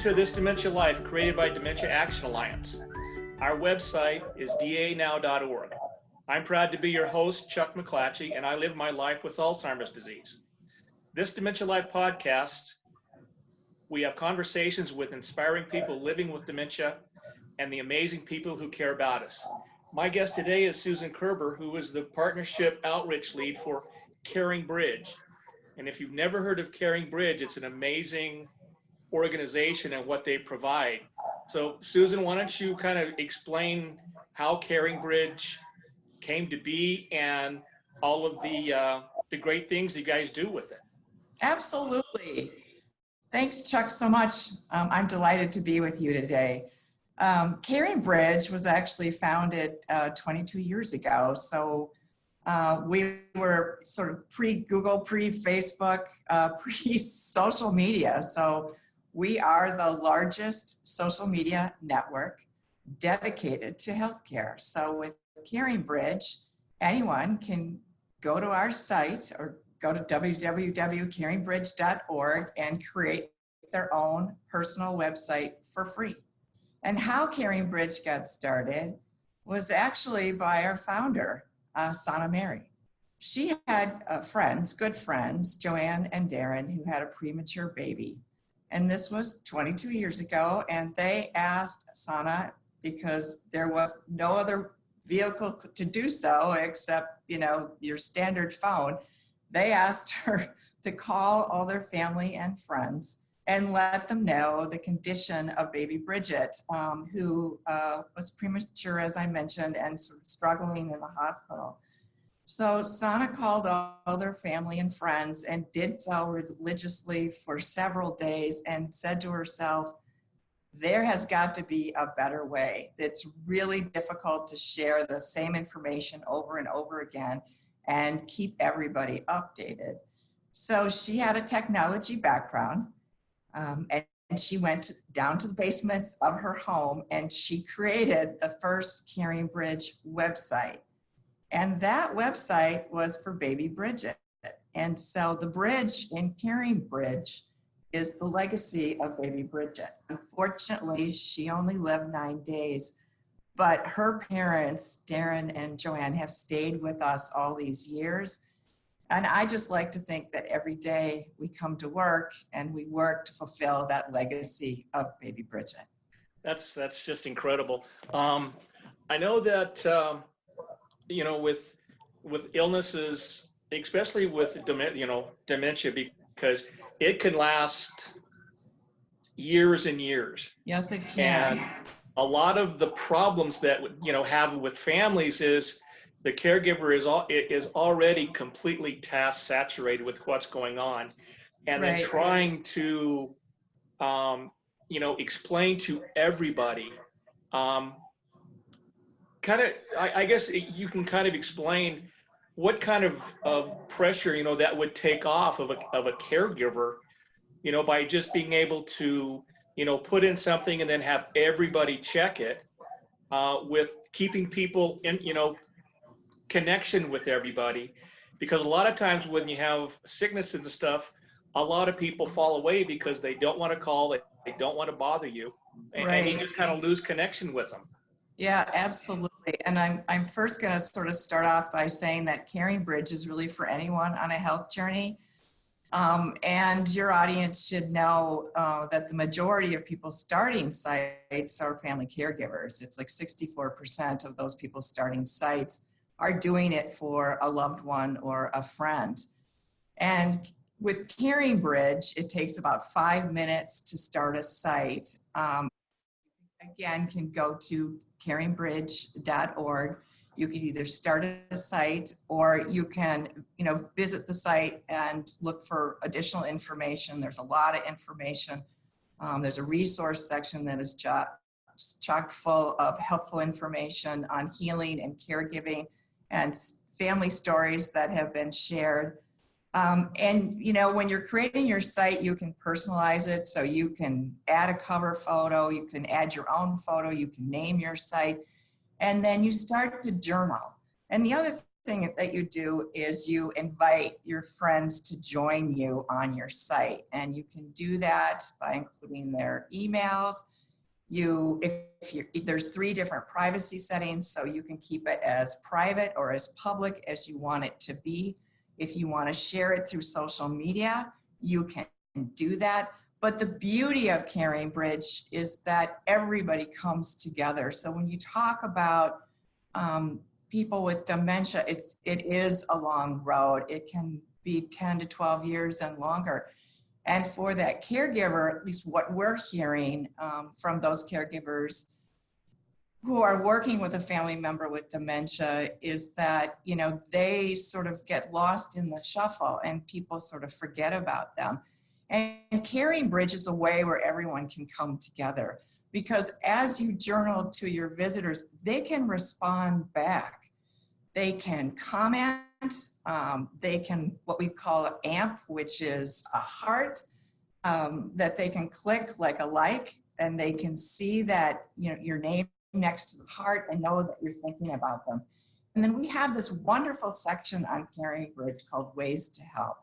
to This Dementia Life, created by Dementia Action Alliance. Our website is danow.org. I'm proud to be your host, Chuck McClatchy, and I live my life with Alzheimer's disease. This Dementia Life podcast, we have conversations with inspiring people living with dementia and the amazing people who care about us. My guest today is Susan Kerber, who is the partnership outreach lead for CaringBridge. And if you've never heard of CaringBridge, it's an amazing organization and what they provide. So Susan, why don't you kind of explain how CaringBridge came to be and all of the great things you guys do with it? Absolutely. Thanks, Chuck, so much. I'm delighted to be with you today. CaringBridge was actually founded 22 years ago. So we were sort of pre-Google, pre-Facebook, pre-social media. So we are the largest social media network dedicated to healthcare. So with CaringBridge, anyone can go to our site or go to www.caringbridge.org and create their own personal website for free. And how CaringBridge got started was actually by our founder, Sana Mary. She had good friends, Joanne and Darren, who had a premature baby. And this was 22 years ago, and they asked Sana, because there was no other vehicle to do so except, your standard phone, they asked her to call all their family and friends and let them know the condition of baby Bridget, who was premature, as I mentioned, and sort of struggling in the hospital. So Sana called all their family and friends and did so religiously for several days and said to herself, there has got to be a better way. It's really difficult to share the same information over and over again and keep everybody updated. So she had a technology background, and she went down to the basement of her home and she created the first CaringBridge website. And that website was for baby Bridget. And so the bridge in CaringBridge is the legacy of baby Bridget. Unfortunately, she only lived 9 days, but her parents, Darren and Joanne, have stayed with us all these years. And I just like to think that every day we come to work and we work to fulfill that legacy of baby Bridget. That's just incredible. I know that, with illnesses, especially with dementia, because it can last years and years. Yes, it can. And a lot of the problems that have with families is the caregiver is already completely task saturated with what's going on, and then trying to explain to everybody. I guess you can kind of explain what kind of pressure that would take off of a caregiver, by just being able to put in something and then have everybody check it, with keeping people in connection with everybody, because a lot of times when you have sickness and stuff, a lot of people fall away because they don't want to call, they don't want to bother you, and you just kind of lose connection with them. Yeah, absolutely. And I'm first going to sort of start off by saying that CaringBridge is really for anyone on a health journey. And your audience should know that the majority of people starting sites are family caregivers. It's like 64% of those people starting sites are doing it for a loved one or a friend. And with CaringBridge, it takes about 5 minutes to start a site. Again, can go to caringbridge.org. You can either start a site or you can, visit the site and look for additional information. There's a lot of information. There's a resource section that is chock full of helpful information on healing and caregiving and family stories that have been shared. And when you're creating your site, you can personalize it. So you can add a cover photo, you can add your own photo, you can name your site, and then you start to journal. And the other thing that you do is you invite your friends to join you on your site. And you can do that by including their emails. There's 3 different privacy settings, so you can keep it as private or as public as you want it to be. If you want to share it through social media, you can do that. But the beauty of CaringBridge is that everybody comes together. So when you talk about people with dementia, it is a long road. It can be 10 to 12 years and longer. And for that caregiver, at least what we're hearing from those caregivers who are working with a family member with dementia is that, you know, they sort of get lost in the shuffle and people sort of forget about them. And CaringBridge is a way where everyone can come together, because as you journal to your visitors, they can respond back. They can comment, they can, what we call an amp, which is a heart, that they can click like a like, and they can see that, you know, your name next to the heart and know that you're thinking about them. And then we have this wonderful section on CaringBridge called Ways to Help.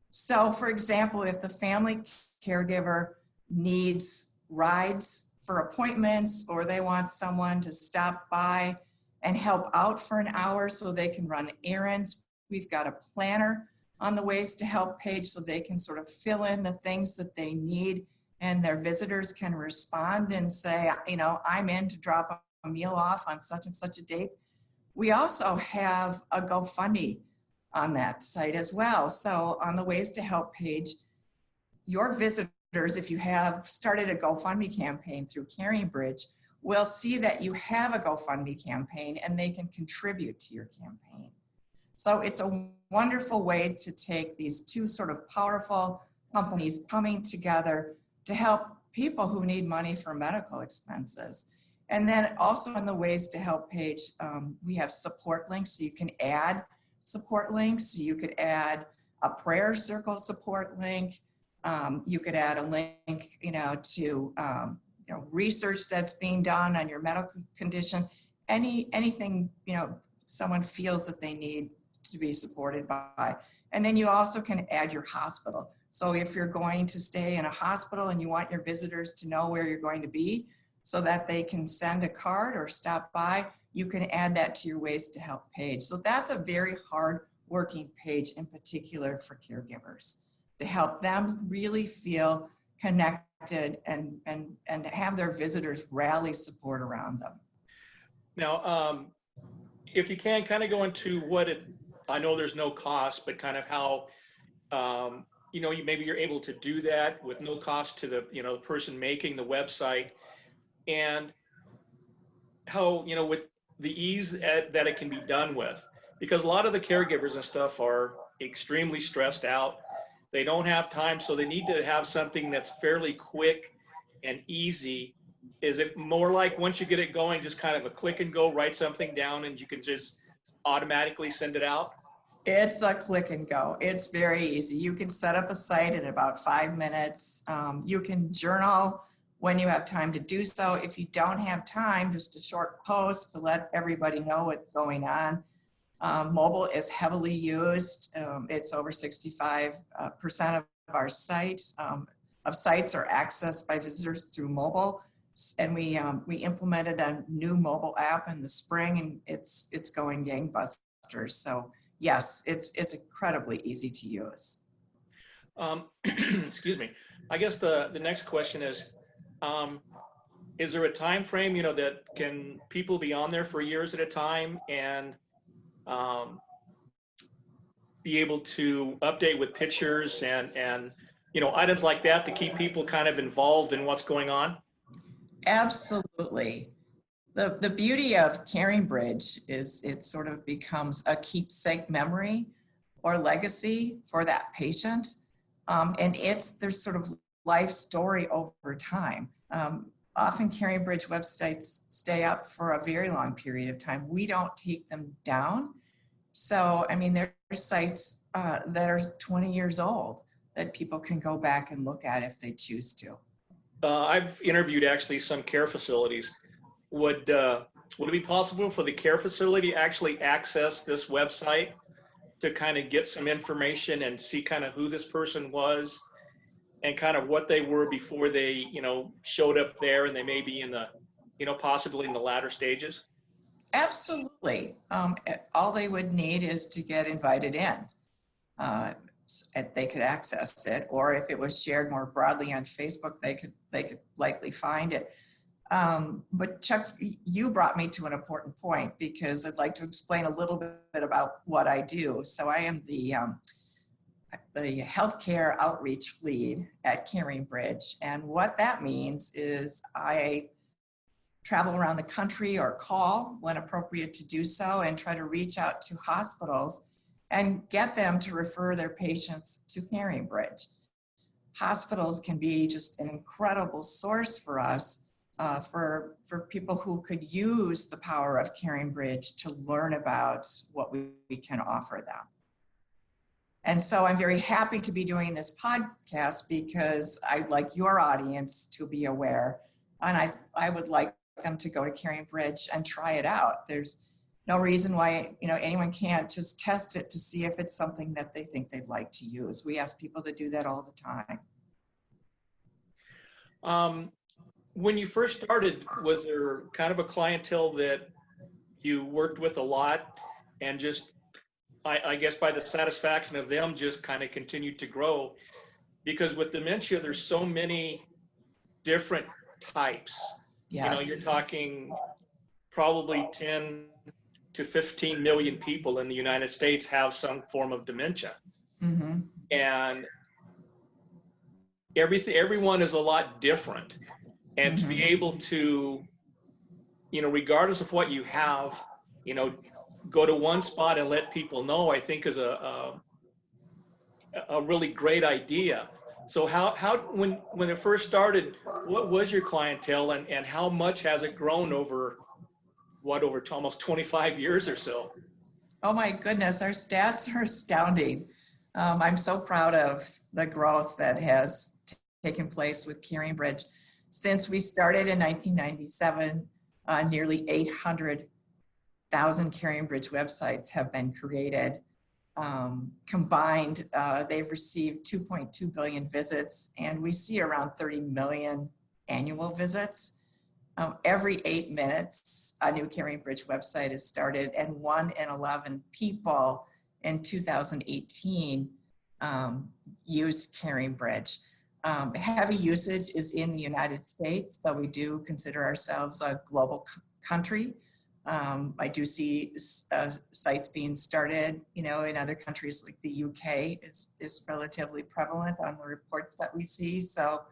So for example, if the family caregiver needs rides for appointments, or they want someone to stop by and help out for an hour so they can run errands, we've got a planner on the Ways to Help page so they can sort of fill in the things that they need, and their visitors can respond and say, you know, I'm in to drop a meal off on such and such a date. We also have a GoFundMe on that site as well. So on the Ways to Help page, your visitors, if you have started a GoFundMe campaign through CaringBridge, will see that you have a GoFundMe campaign and they can contribute to your campaign. So it's a wonderful way to take these 2 sort of powerful companies coming together to help people who need money for medical expenses. And then also on the Ways to Help page, we have support links, so you can add support links. So you could add a prayer circle support link. You could add a link, you know, to you know, research that's being done on your medical condition. Anything, you know, someone feels that they need to be supported by. And then you also can add your hospital. So if you're going to stay in a hospital and you want your visitors to know where you're going to be so that they can send a card or stop by, you can add that to your Ways to Help page. So that's a very hard working page in particular for caregivers, to help them really feel connected and to have their visitors rally support around them. Now, if you can kind of go into what it, I know there's no cost, but kind of how, you know, maybe you're able to do that with no cost to the, you know, the person making the website, and how, you know, with the ease that it can be done with, because a lot of the caregivers and stuff are extremely stressed out. They don't have time, so they need to have something that's fairly quick and easy. Is it more like once you get it going, just kind of a click and go, write something down, and you can just automatically send it out? It's a click and go. It's very easy. You can set up a site in about 5 minutes. You can journal when you have time to do so. If you don't have time, just a short post to let everybody know what's going on. Mobile is heavily used. It's over 65% of our sites are accessed by visitors through mobile. And we implemented a new mobile app in the spring, and it's going gangbusters. So yes, it's incredibly easy to use. Excuse me. I guess the next question is there a time frame, you know, that can people be on there for years at a time and be able to update with pictures and you know, items like that to keep people kind of involved in what's going on? Absolutely. The beauty of CaringBridge is it sort of becomes a keepsake memory or legacy for that patient. And there's sort of life story over time. Often CaringBridge websites stay up for a very long period of time. We don't take them down. So, I mean, there are sites that are 20 years old that people can go back and look at if they choose to. I've interviewed actually some care facilities. Would would it be possible for the care facility to actually access this website to kind of get some information and see kind of who this person was and kind of what they were before they, showed up there, and they may be in the, possibly in the latter stages? Absolutely. All they would need is to get invited in. They could access it, or if it was shared more broadly on Facebook, they could likely find it. But Chuck, you brought me to an important point, because I'd like to explain a little bit about what I do. So I am the healthcare outreach lead at CaringBridge, and what that means is I travel around the country or call when appropriate to do so and try to reach out to hospitals and get them to refer their patients to CaringBridge. Hospitals can be just an incredible source for us, for people who could use the power of CaringBridge to learn about what we can offer them. And so I'm very happy to be doing this podcast, because I'd like your audience to be aware, and I would like them to go to CaringBridge and try it out. There's no reason why anyone can't just test it to see if it's something that they think they'd like to use. We ask people to do that all the time. When you first started, was there kind of a clientele that you worked with a lot, and just, I guess by the satisfaction of them, just kind of continued to grow? Because with dementia, there's so many different types. Yes. You're talking probably 10 to 15 million people in the United States have some form of dementia. Mm-hmm. And everyone is a lot different. And to be able to, regardless of what you have, go to one spot and let people know, I think is a really great idea. So how when it first started, what was your clientele, and how much has it grown over almost 25 years or so? Oh my goodness, our stats are astounding. I'm so proud of the growth that has taken place with CaringBridge. Since we started in 1997, nearly 800,000 CaringBridge websites have been created. Combined, they've received 2.2 billion visits, and we see around 30 million annual visits. Every 8 minutes, a new CaringBridge website is started, and 1 in 11 people in 2018 used CaringBridge. Heavy usage is in the United States, but we do consider ourselves a global country. I do see sites being started, in other countries like the UK is relatively prevalent on the reports that we see. So,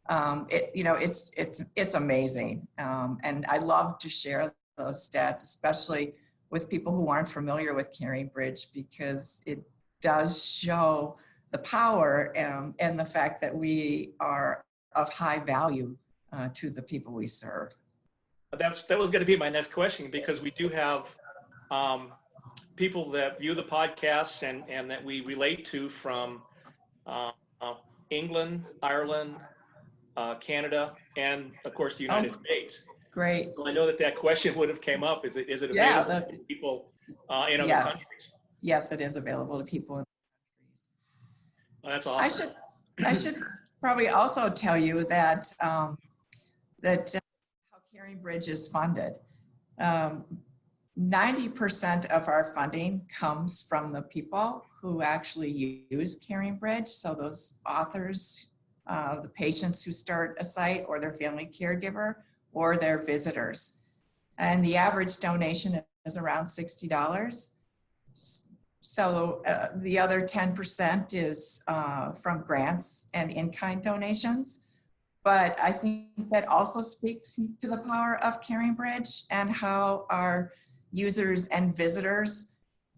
it's amazing. And I love to share those stats, especially with people who aren't familiar with CaringBridge, because it does show the power and the fact that we are of high value to the people we serve. That was going to be my next question, because we do have people that view the podcasts and that we relate to from England, Ireland, Canada, and of course the United States. Great. So I know that question would have came up. Is it available to people in other countries? Yes, it is available to people in other countries. Well, that's awesome. I should probably also tell you that how CaringBridge is funded. 90% of our funding comes from the people who actually use CaringBridge. So those authors, the patients who start a site, or their family caregiver, or their visitors. And the average donation is around $60. So the other 10% is from grants and in-kind donations. But I think that also speaks to the power of CaringBridge and how our users and visitors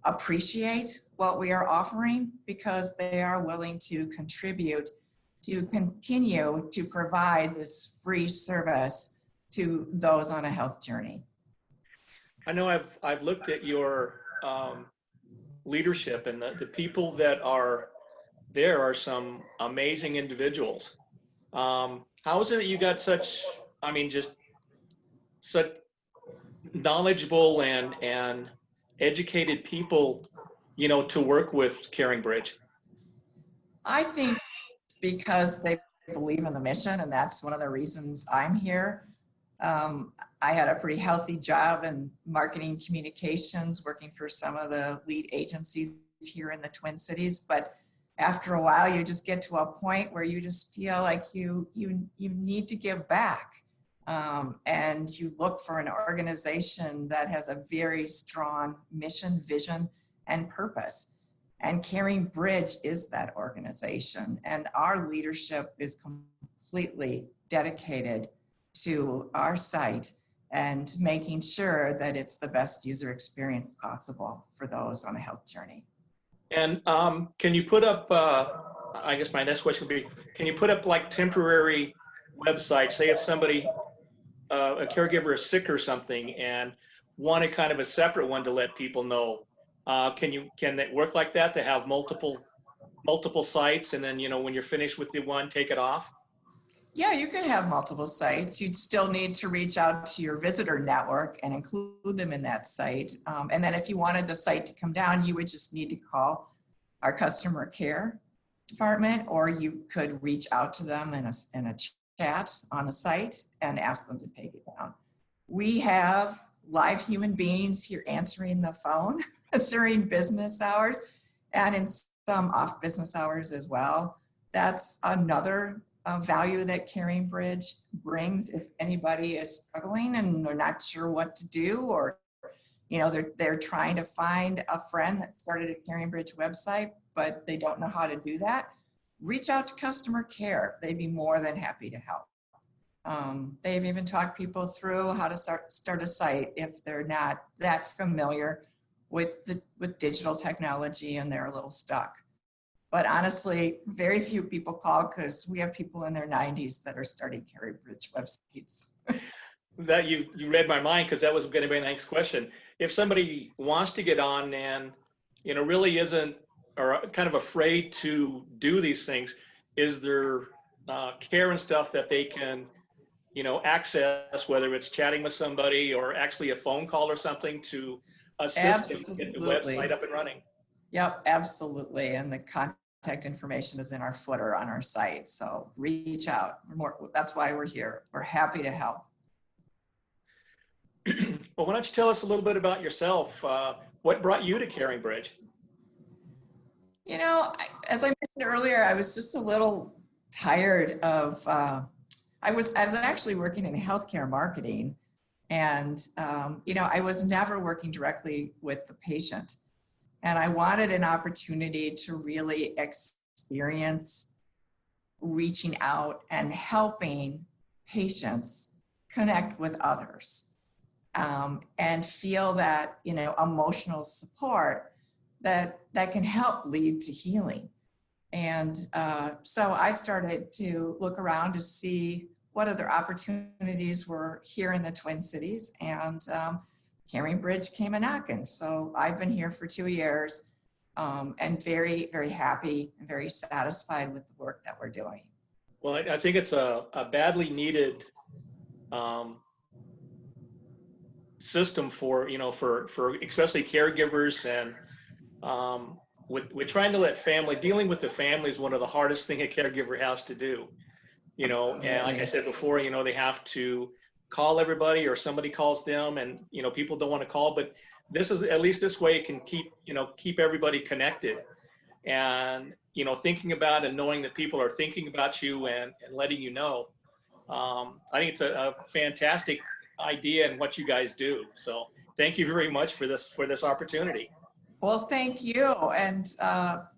appreciate what we are offering, because they are willing to contribute to continue to provide this free service to those on a health journey. I know I've looked at your leadership, and the people that are there are some amazing individuals. How is it that you got such knowledgeable and educated people, to work with CaringBridge? I think it's because they believe in the mission, and that's one of the reasons I'm here. I had a pretty healthy job in marketing communications, working for some of the lead agencies here in the Twin Cities. But after a while, you just get to a point where you just feel like you need to give back. And you look for an organization that has a very strong mission, vision, and purpose. And CaringBridge is that organization. And our leadership is completely dedicated to our site and making sure that it's the best user experience possible for those on a health journey. And can you put up, I guess my next question would be, can you put up like temporary websites? Say if somebody, a caregiver is sick or something and wanted kind of a separate one to let people know. Can it work like that, to have multiple sites, and then, when you're finished with the one, take it off? Yeah, you can have multiple sites. You'd still need to reach out to your visitor network and include them in that site. And then if you wanted the site to come down, you would just need to call our customer care department, or you could reach out to them in a chat on the site and ask them to take it down. We have live human beings here answering the phone during business hours and in some off business hours as well. That's another value that CaringBridge brings. If anybody is struggling and they're not sure what to do, or they're trying to find a friend that started a CaringBridge website, but they don't know how to do that, reach out to customer care. They'd be more than happy to help. They've even talked people through how to start a site if they're not that familiar with digital technology and they're a little stuck. But honestly, very few people call, because we have people in their 90s that are starting CaringBridge websites. That you read my mind, because that was going to be the next question. If somebody wants to get on and really isn't, or kind of afraid to do these things, is there care and stuff that they can access, whether it's chatting with somebody or actually a phone call or something, to assist in the website up and running? Yep, absolutely. And the contact information is in our footer on our site. So reach out. That's why we're here. We're happy to help. Well, why don't you tell us a little bit about yourself? What brought you to CaringBridge? As I mentioned earlier, I was just a little tired of, I was actually working in healthcare marketing, and, I was never working directly with the patient. And I wanted an opportunity to really experience reaching out and helping patients connect with others, and feel that, emotional support that can help lead to healing. And so I started to look around to see what other opportunities were here in the Twin Cities, and CaringBridge came a knocking. So I've been here for 2 years, and very, very happy and very satisfied with the work that we're doing. Well, I think it's a badly needed system for especially caregivers, and with trying to dealing with the family is one of the hardest thing a caregiver has to do. Absolutely. And like I said before, they have to call everybody, or somebody calls them, and people don't want to call, but at least this way it can keep everybody connected, and thinking about and knowing that people are thinking about you and letting you know. I think it's a fantastic idea and what you guys do. So thank you very much for this opportunity. Well, thank you, and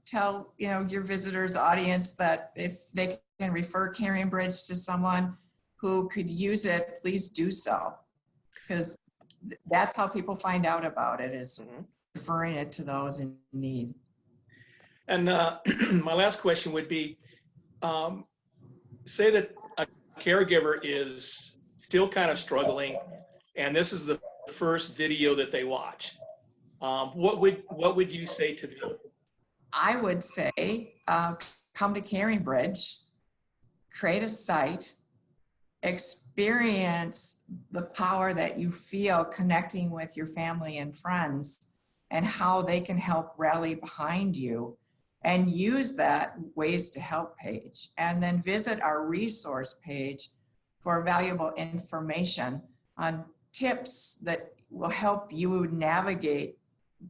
tell your visitors audience that if they can refer CaringBridge to someone who could use it, please do so, because that's how people find out about it, is referring it to those in need. And my last question would be, say that a caregiver is still kind of struggling, and this is the first video that they watch. What would you say to them? I would say, come to CaringBridge, create a site, experience the power that you feel connecting with your family and friends and how they can help rally behind you, and use that ways to help page. And then visit our resource page for valuable information on tips that will help you navigate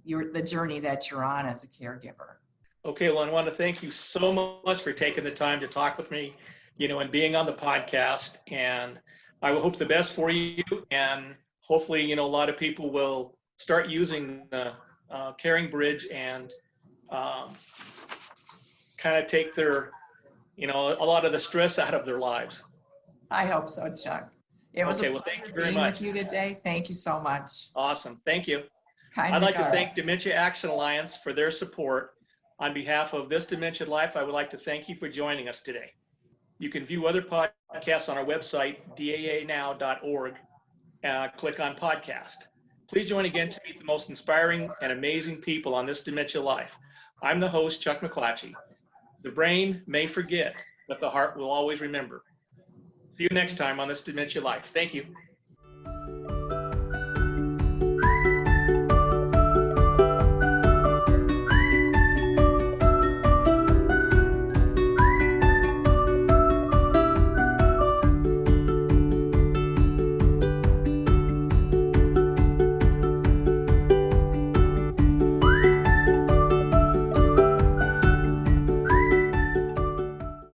the journey that you're on as a caregiver. Okay, well, I want to thank you so much for taking the time to talk with me, and being on the podcast. And I will hope the best for you. And hopefully, a lot of people will start using the CaringBridge and kind of take their, a lot of the stress out of their lives. I hope so, Chuck. It was Okay, a well, thank pleasure you very being much. with you today. Thank you so much. Awesome. Thank you. Kind I'd like to regards. thank Dementia Action Alliance for their support. On behalf of This Dementia Life, I would like to thank you for joining us today. You can view other podcasts on our website, daanow.org. Click on podcast. Please join again to meet the most inspiring and amazing people on This Dementia Life. I'm the host, Chuck McClatchy. The brain may forget, but the heart will always remember. See you next time on This Dementia Life. Thank you.